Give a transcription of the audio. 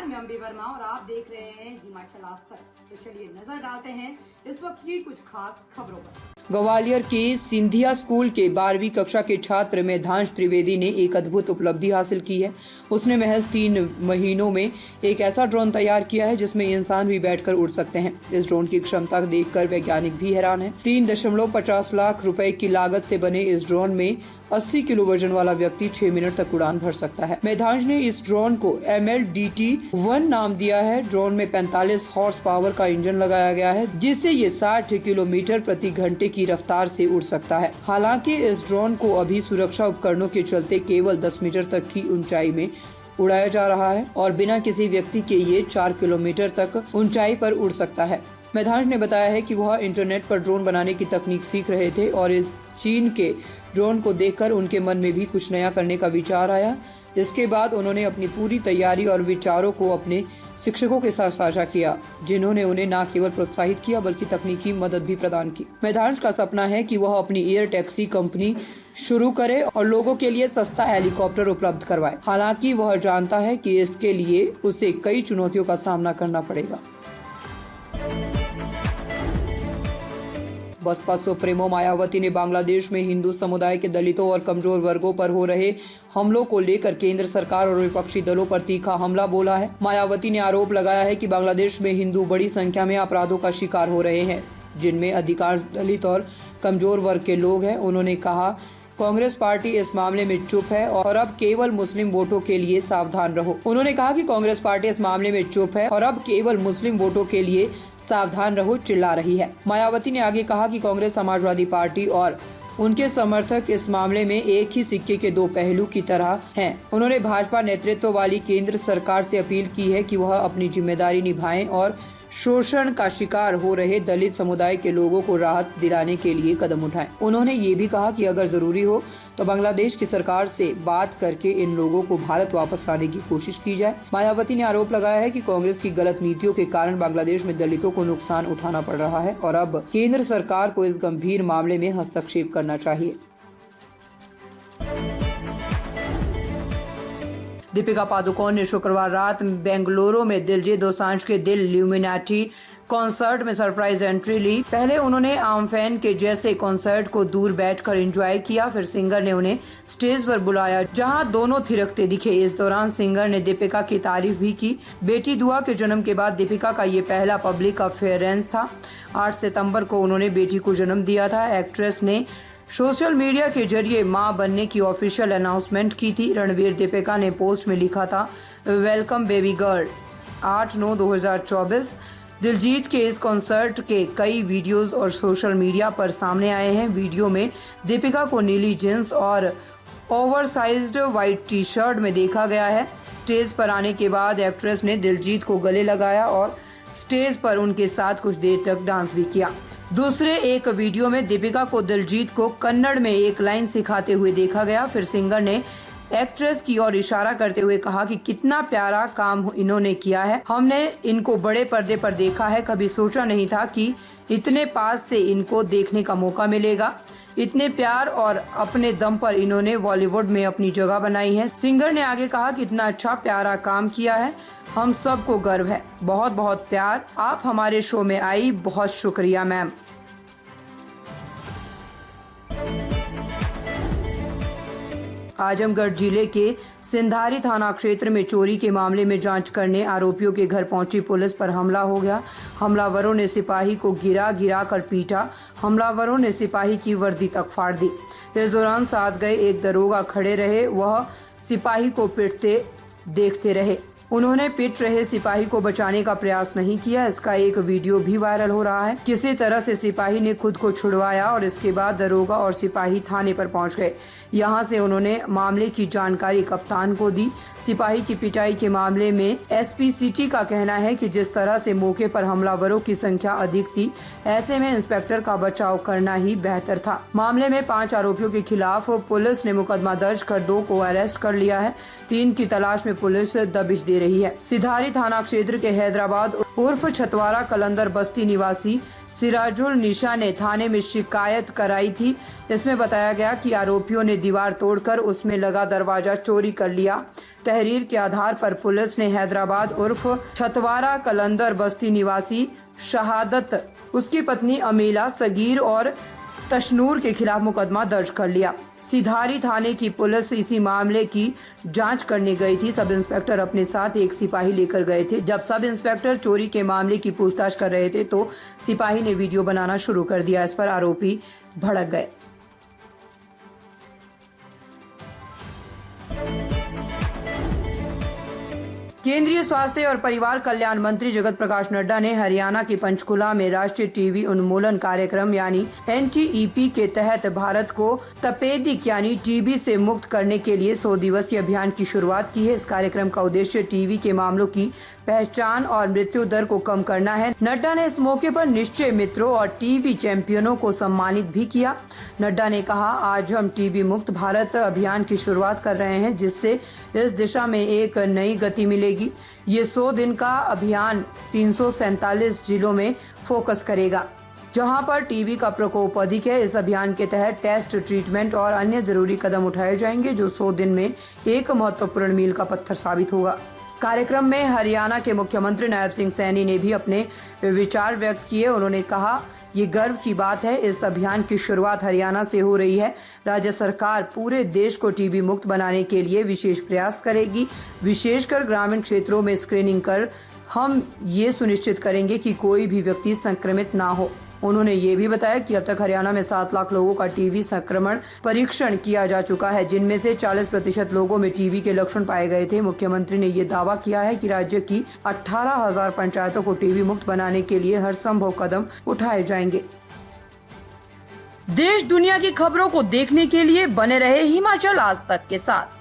मैं अम्बी वर्मा और आप देख रहे हैं हिमाचल आज तक। तो चलिए नजर डालते हैं इस वक्त की कुछ खास खबरों पर। ग्वालियर के सिंधिया स्कूल के 12वीं कक्षा के छात्र मेधांश त्रिवेदी ने एक अद्भुत उपलब्धि हासिल की है। उसने महज 3 महीनों में एक ऐसा ड्रोन तैयार किया है जिसमें इंसान भी बैठकर उड़ सकते हैं। इस ड्रोन की क्षमता देखकर वैज्ञानिक भी हैरान हैं। 3.50 लाख रुपए की लागत से बने इस ड्रोन में 80 किलो वजन वाला व्यक्ति 6 मिनट तक उड़ान भर सकता है। मेधांश ने इस ड्रोन को MLDT-1 नाम दिया है। ड्रोन में 45 हॉर्स पावर का इंजन लगाया गया है जिससे ये 60 किलोमीटर प्रति घंटे की रफ्तार से उड़ सकता है। हालांकि इस ड्रोन को अभी सुरक्षा उपकरणों के चलते केवल 10 मीटर तक की ऊंचाई में उड़ाया जा रहा है और बिना किसी व्यक्ति के ये 4 किलोमीटर तक ऊंचाई पर उड़ सकता है। मेधांश ने बताया है कि वह इंटरनेट पर ड्रोन बनाने की तकनीक सीख रहे थे और इस चीन के ड्रोन को देखकर उनके मन में भी कुछ नया करने का विचार आया। इसके बाद उन्होंने अपनी पूरी तैयारी और विचारों को अपने शिक्षकों के साथ साझा किया, जिन्होंने उन्हें न केवल प्रोत्साहित किया बल्कि तकनीकी मदद भी प्रदान की। मेधांश का सपना है कि वह अपनी एयर टैक्सी कंपनी शुरू करे और लोगों के लिए सस्ता हेलीकॉप्टर उपलब्ध करवाए। हालांकि वह जानता है कि इसके लिए उसे कई चुनौतियों का सामना करना पड़ेगा। बसपा सुप्रीमो मायावती ने बांग्लादेश में हिंदू समुदाय के दलितों और कमजोर वर्गों पर हो रहे हमलों को लेकर केंद्र सरकार और विपक्षी दलों पर तीखा हमला बोला है। मायावती ने आरोप लगाया है कि बांग्लादेश में हिंदू बड़ी संख्या में अपराधों का शिकार हो रहे हैं, जिनमें अधिकांश दलित और कमजोर वर्ग के लोग हैं। उन्होंने कहा, कांग्रेस पार्टी इस मामले में चुप है और अब केवल मुस्लिम वोटों के लिए सावधान रहो। उन्होंने कहा कि कांग्रेस पार्टी इस मामले में चुप है और अब केवल मुस्लिम वोटों के लिए सावधान रहो चिल्ला रही है। मायावती ने आगे कहा कि कांग्रेस, समाजवादी पार्टी और उनके समर्थक इस मामले में एक ही सिक्के के 2 पहलू की तरह हैं। उन्होंने भाजपा नेतृत्व वाली केंद्र सरकार से अपील की है कि वह अपनी जिम्मेदारी निभाएं और शोषण का शिकार हो रहे दलित समुदाय के लोगों को राहत दिलाने के लिए कदम उठाएं। उन्होंने ये भी कहा कि अगर जरूरी हो तो बांग्लादेश की सरकार से बात करके इन लोगों को भारत वापस लाने की कोशिश की जाए। मायावती ने आरोप लगाया है कि कांग्रेस की गलत नीतियों के कारण बांग्लादेश में दलितों को नुकसान उठाना पड़ रहा है और अब केंद्र सरकार को इस गंभीर मामले में हस्तक्षेप करना चाहिए। दीपिका पादुकोण ने शुक्रवार रात बेंगलुरु में दिलजीत दोसांझ के दिल ल्यूमिनाटी कॉन्सर्ट में सरप्राइज एंट्री ली। पहले उन्होंने आम फैन के जैसे कॉन्सर्ट को दूर बैठकर एंजॉय किया, फिर सिंगर ने उन्हें स्टेज पर बुलाया जहां दोनों थिरकते दिखे। इस दौरान सिंगर ने दीपिका की तारीफ भी की। बेटी दुआ के जन्म के बाद दीपिका का ये पहला पब्लिक अपीयरेंस था। 8 सितंबर को उन्होंने बेटी को जन्म दिया था। एक्ट्रेस ने सोशल मीडिया के जरिए मां बनने की ऑफिशियल अनाउंसमेंट की थी। रणवीर दीपिका ने पोस्ट में लिखा था, वेलकम बेबी गर्ल। 8/9/2024 दिलजीत के इस कॉन्सर्ट के कई वीडियोस और सोशल मीडिया पर सामने आए हैं। वीडियो में दीपिका को नीली जींस और ओवरसाइज्ड व्हाइट टी-शर्ट में देखा गया है। स्टेज पर आने के बाद एक्ट्रेस ने दिलजीत को गले लगाया और स्टेज पर उनके साथ कुछ देर तक डांस भी किया। दूसरे एक वीडियो में दीपिका को दिलजीत को कन्नड़ में एक लाइन सिखाते हुए देखा गया। फिर सिंगर ने एक्ट्रेस की ओर इशारा करते हुए कहा कि कितना प्यारा काम इन्होंने किया है। हमने इनको बड़े पर्दे पर देखा है, कभी सोचा नहीं था कि इतने पास से इनको देखने का मौका मिलेगा। इतने प्यार और अपने दम पर इन्होंने बॉलीवुड में अपनी जगह बनाई है। सिंगर ने आगे कहा कि इतना अच्छा प्यारा काम किया है, हम सबको गर्व है। बहुत बहुत प्यार, आप हमारे शो में आई, बहुत शुक्रिया मैम। आजमगढ़ जिले के सिंधारी थाना क्षेत्र में चोरी के मामले में जांच करने आरोपियों के घर पहुंची पुलिस पर हमला हो गया। हमलावरों ने सिपाही को गिरा कर पीटा। हमलावरों ने सिपाही की वर्दी तक फाड़ दी। इस दौरान साथ गए एक दरोगा खड़े रहे, वह सिपाही को पीटते देखते रहे। उन्होंने पीट रहे सिपाही को बचाने का प्रयास नहीं किया। इसका एक वीडियो भी वायरल हो रहा है। किसी तरह से सिपाही ने खुद को छुड़वाया और इसके बाद दरोगा और सिपाही थाने पर पहुंच गए। यहां से उन्होंने मामले की जानकारी कप्तान को दी। सिपाही की पिटाई के मामले में एसपी सिटी का कहना है कि जिस तरह से मौके पर हमलावरों की संख्या अधिक थी, ऐसे में इंस्पेक्टर का बचाव करना ही बेहतर था। मामले में 5 आरोपियों के खिलाफ पुलिस ने मुकदमा दर्ज कर 2 को अरेस्ट कर लिया है। 3 की तलाश में पुलिस दबिश दे रही है। सिधारी थाना क्षेत्र के हैदराबाद उर्फ छतवारा कलंदर बस्ती निवासी सिराजुल निशा ने थाने में शिकायत कराई थी। इसमें बताया गया कि आरोपियों ने दीवार तोड़कर उसमें लगा दरवाजा चोरी कर लिया। तहरीर के आधार पर पुलिस ने हैदराबाद उर्फ छतवारा कलंदर बस्ती निवासी शहादत, उसकी पत्नी अमीला, सगीर और तशनूर के खिलाफ मुकदमा दर्ज कर लिया। सिधारी थाने की पुलिस इसी मामले की जांच करने गई थी। सब इंस्पेक्टर अपने साथ एक सिपाही लेकर गए थे। जब सब इंस्पेक्टर चोरी के मामले की पूछताछ कर रहे थे तो सिपाही ने वीडियो बनाना शुरू कर दिया। इस पर आरोपी भड़क गए। केंद्रीय स्वास्थ्य और परिवार कल्याण मंत्री जगत प्रकाश नड्डा ने हरियाणा के पंचकुला में राष्ट्रीय टीबी उन्मूलन कार्यक्रम यानी NTEP के तहत भारत को तपेदिक यानी टीबी से मुक्त करने के लिए 100 दिवसीय अभियान की शुरुआत की है। इस कार्यक्रम का उद्देश्य टीबी के मामलों की पहचान और मृत्यु दर को कम करना है। नड्डा ने इस मौके पर निश्चय मित्रों और टीबी चैंपियनों को सम्मानित भी किया। नड्डा ने कहा, आज हम टीबी मुक्त भारत अभियान की शुरुआत कर रहे हैं, जिससे इस दिशा में एक नई गति मिलेगी। ये 100 दिन का अभियान 347 जिलों में फोकस करेगा, जहां पर टीबी का प्रकोप अधिक है। इस अभियान के तहत टेस्ट, ट्रीटमेंट और अन्य जरूरी कदम उठाए जाएंगे, जो 100 दिन में एक महत्वपूर्ण मील का पत्थर साबित होगा। कार्यक्रम में हरियाणा के मुख्यमंत्री नायब सिंह सैनी ने भी अपने विचार व्यक्त किए। उन्होंने कहा, ये गर्व की बात है, इस अभियान की शुरुआत हरियाणा से हो रही है। राज्य सरकार पूरे देश को टीबी मुक्त बनाने के लिए विशेष प्रयास करेगी। विशेषकर ग्रामीण क्षेत्रों में स्क्रीनिंग कर हम ये सुनिश्चित करेंगे कि कोई भी व्यक्ति संक्रमित ना हो। उन्होंने ये भी बताया कि अब तक हरियाणा में 7 लाख लोगों का टीबी संक्रमण परीक्षण किया जा चुका है, जिनमें से 40% लोगों में टीबी के लक्षण पाए गए थे। मुख्यमंत्री ने ये दावा किया है कि राज्य की 18,000 पंचायतों को टीबी मुक्त बनाने के लिए हर संभव कदम उठाए जाएंगे। देश दुनिया की खबरों को देखने के लिए बने रहे हिमाचल आज तक के साथ।